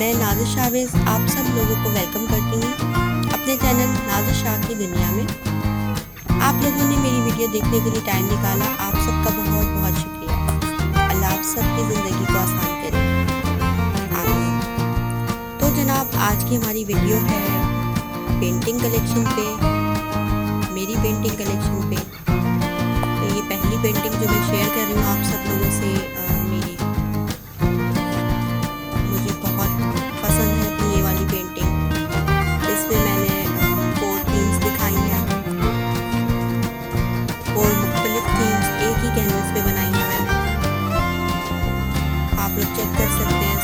मैं NSHAH में आप सब लोगों को वेलकम करती हूँ अपने चैनल NSHAH की दुनिया में। आप लोगों ने मेरी वीडियो देखने के लिए टाइम निकाला, आप सबका बहुत बहुत शुक्रिया। अल्लाह आप सबकी ज़िंदगी को आसान करे, आमीन। तो जनाब, आज की हमारी वीडियो है पेंटिंग कलेक्शन पे, मेरी पेंटिंग कलेक्शन पे। तो ये पहली पेंटिंग जो मैं शेयर कर रही हूँ आप सब लोगों से, मुझे बहुत पसंद है अपनी ये वाली पेंटिंग। इसमें मैंने 4 थीम्स दिखाई हैं, 4 मुख्तलिफ थीम्स एक ही कैनवस पे बनाई हैं मैंने। आप लोग चेक कर सकते हैं।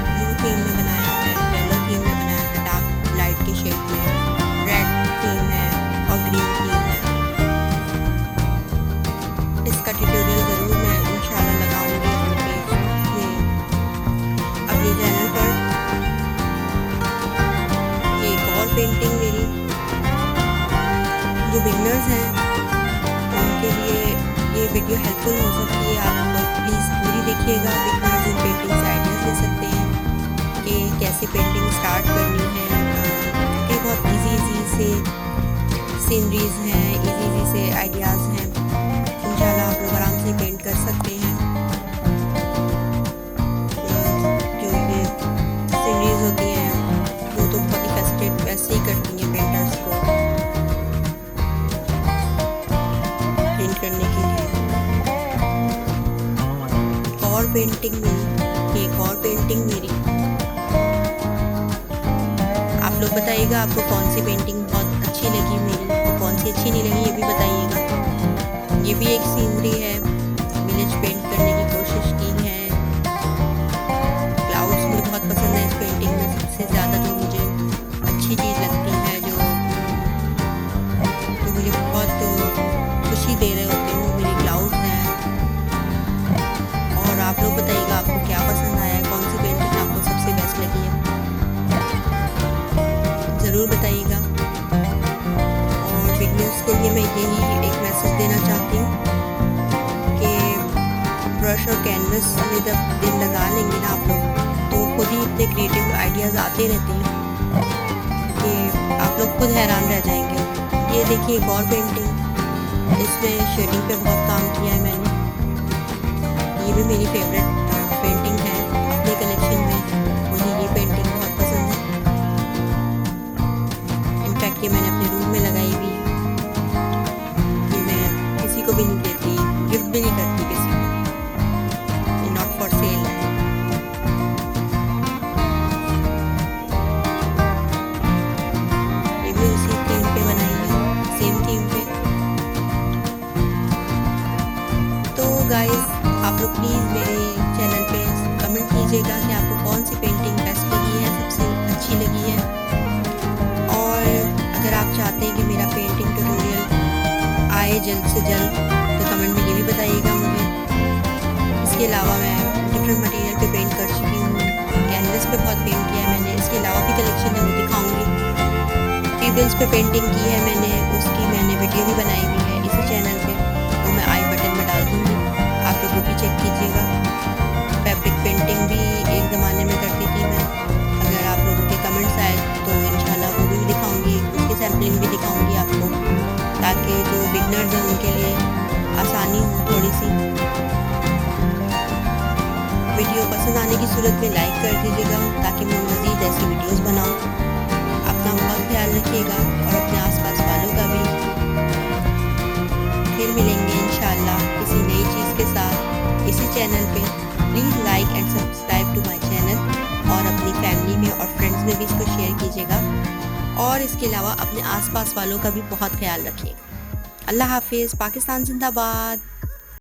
ब्लू थीम में बनाया है, येलो थीम में बनाया है, डार्क लाइट के शेड में, रेड थीम है और ग्रीन थीम है। इसका ट्यूटोरियल ज़रूर मैं इंशाल्लाह लगाऊंगी अपने पेज में, अपने चैनल पर। ये एक और पेंटिंग मेरी, जो बिगनर्स हैं उनके लिए ये वीडियो हेल्पफुल हो सकती है। आप लोग प्लीज़ पूरी देखिएगा। बिगनर्स इन पेंटिंग से आइडियाज़ ले सकते हैं कि कैसे पेंटिंग स्टार्ट करनी है, कि बहुत इजी से सीनरीज हैं, इजी से आइडियाज़ हैं। इंशाल्लाह आप लोग आराम से पेंट कर सकते हैं। जो ये सीनरीज होती हैं वो तो बहुत ही फैसिनेट वैसे ही करती हैं पेंटर्स को पेंट करने के लिए। एक और पेंटिंग मेरी, आप लोग बताइएगा आपको कौन सी पेंटिंग बहुत अच्छी लगी मेरी और कौन सी अच्छी नहीं लगी, ये भी बताइएगा। ये भी एक सीनरी है, विलेज पेंट करने की कोशिश की है। क्लाउड्स मुझे बहुत पसंद है इस पेंटिंग में। सबसे ज़्यादा जो मुझे अच्छी चीज़ लगती है, जो मुझे बहुत खुशी दे रहे होते हैं, वो मेरे क्लाउड्स हैं। और आप लोग बताइएगा आपको क्या पसंद आया है, कौन सी पेंटिंग आपको सबसे बेस्ट लगी है, ज़रूर बताइएगा। और बिगनर्स के लिए मैं यही एक मैसेज देना चाहती हूँ कि ब्रश और कैनवस में जब दिन लगा लेंगे ना आप लोग, तो खुद ही इतने क्रिएटिव आइडियाज़ आते रहते हैं कि आप लोग खुद हैरान रह जाएंगे। ये देखिए एक और पेंटिंग, इसमें शेडिंग पे बहुत काम किया है मैंने। ये भी मेरी फेवरेट पेंटिंग है अपनी कलेक्शन में। मुझे ये पेंटिंग बहुत पसंद है। इनफैक्ट ये मैंने अपने रूम में लगाई हुई है। ये मैं किसी को भी नहीं देती, गिफ्ट भी नहीं करती किसी को। ये नॉट फॉर सेल है। ये भी उसी थीम पे बनाई है, सेम थीम पे। तो गाइस, आप लोग प्लीज़ मेरे चैनल पे कमेंट कीजिएगा कि आपको कौन सी पेंटिंग बेस्ट लगी है, सबसे अच्छी लगी है। और अगर आप चाहते हैं कि मेरा पेंटिंग ट्यूटोरियल आए जल्द से जल्द, तो कमेंट में ये भी बताइएगा मुझे। इसके अलावा मैं डिफरेंट मटेरियल पे पेंट कर चुकी हूँ, कैनवस पे बहुत पेंट किया है मैंने। इसके अलावा भी कलेक्शन है, वो दिखाऊँगी। टेबल्स पे पेंटिंग की है मैंने, उसकी मैंने वीडियो भी बनाई हुई है इसी चैनल पे, तो मैं आई बटन में डाल दूँगी, आप लोग वो भी चेक कीजिएगा। फैब्रिक पेंटिंग भी एक ज़माने में करती थी मैं। अगर आप लोगों के कमेंट्स आए तो इंशाल्लाह वो भी दिखाऊंगी, उसकी सैम्पलिंग भी दिखाऊंगी आपको, ताकि जो बिगनर्स हैं उनके लिए आसानी हो थोड़ी सी। वीडियो पसंद आने की सूरत में लाइक कर दीजिएगा, ताकि मैं मज़ीद ऐसी वीडियोज़ बनाऊँ। अपना बहुत ख्याल रखिएगा और अपने आसपास वालों का भी। फिर मिलेंगे इंशाल्लाह किसी नई चीज़ के साथ इसी चैनल पे। Please like and subscribe to my channel और अपनी फैमिली में और फ्रेंड्स में भी इसको शेयर कीजिएगा। और इसके अलावा अपने आसपास वालों का भी बहुत ख्याल रखिएगा। अल्लाह हाफिज़। पाकिस्तान जिंदाबाद।